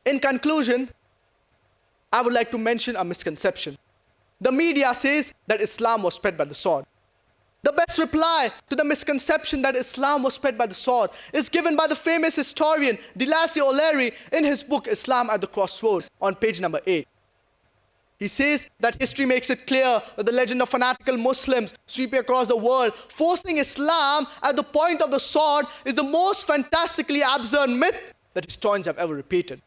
In conclusion, I would like to mention a misconception. The media says that Islam was spread by the sword. The best reply to the misconception that Islam was spread by the sword is given by the famous historian Delassie O'Leary in his book Islam at the Crossroads on page number 8. He says that history makes it clear that the legend of fanatical Muslims sweeping across the world, forcing Islam at the point of the sword, is the most fantastically absurd myth that historians have ever repeated.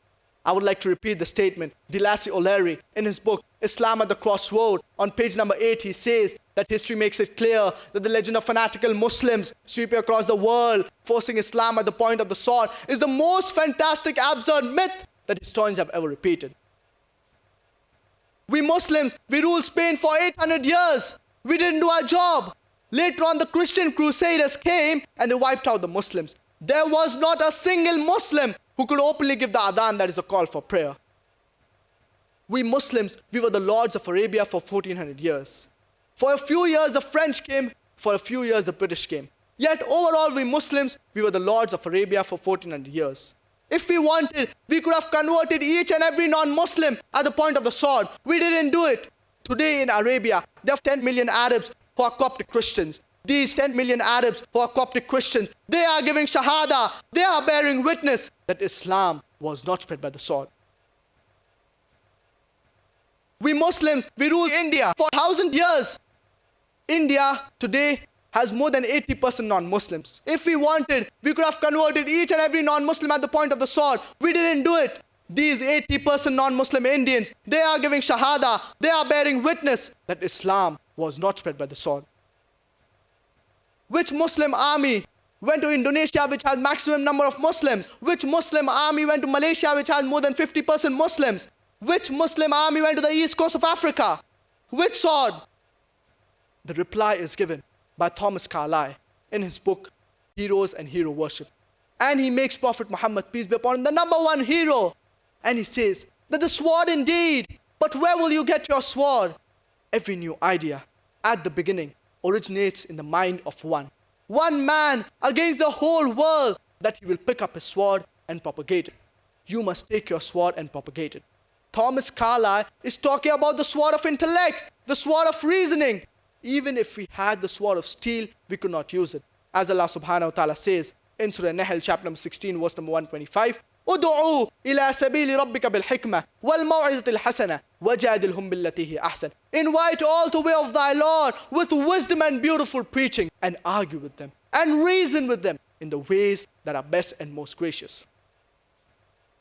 I would like to repeat the statement. Delassie O'Leary, in his book Islam at the Crossroad, on page number 8, he says that history makes it clear that the legend of fanatical Muslims sweeping across the world, forcing Islam at the point of the sword, is the most fantastic, absurd myth that historians have ever repeated. We Muslims, we ruled Spain for 800 years. We didn't do our job. Later on, the Christian crusaders came and they wiped out the Muslims. There was not a single Muslim who could openly give the adhan, that is a call for prayer. We Muslims, we were the lords of Arabia for 1400 years. For a few years the French came, for a few years the British came. Yet overall we Muslims, we were the lords of Arabia for 1400 years. If we wanted, we could have converted each and every non-Muslim at the point of the sword. We didn't do it. Today in Arabia, there are 10 million Arabs who are Coptic Christians. These 10 million Arabs who are Coptic Christians, they are giving shahada, they are bearing witness that Islam was not spread by the sword. We Muslims, we ruled India for 1,000 years. India today has more than 80% non-Muslims. If we wanted, we could have converted each and every non-Muslim at the point of the sword. We didn't do it. These 80% non-Muslim Indians, they are giving shahada, they are bearing witness that Islam was not spread by the sword. Which Muslim army went to Indonesia, which has maximum number of Muslims? Which Muslim army went to Malaysia, which has more than 50% Muslims? Which Muslim army went to the east coast of Africa? Which sword? The reply is given by Thomas Carlyle in his book, Heroes and Hero Worship. And he makes Prophet Muhammad, peace be upon him, the number one hero. And he says that the sword indeed, but where will you get your sword? Every new idea at the beginning originates in the mind of one man against the whole world, that he will pick up his sword and propagate it. You must take your sword and propagate it. Thomas Carlyle is talking about the sword of intellect, the sword of reasoning. Even if we had the sword of steel, we could not use it. As Allah subhanahu wa ta'ala says in Surah Nahl, chapter number 16, verse number 125, "Udu'u ila sabili rabbika bil hikmah wal maw'izatil hasana wajadilhum billati hi ahsan." Invite all to the way of thy Lord with wisdom and beautiful preaching, and argue with them and reason with them in the ways that are best and most gracious.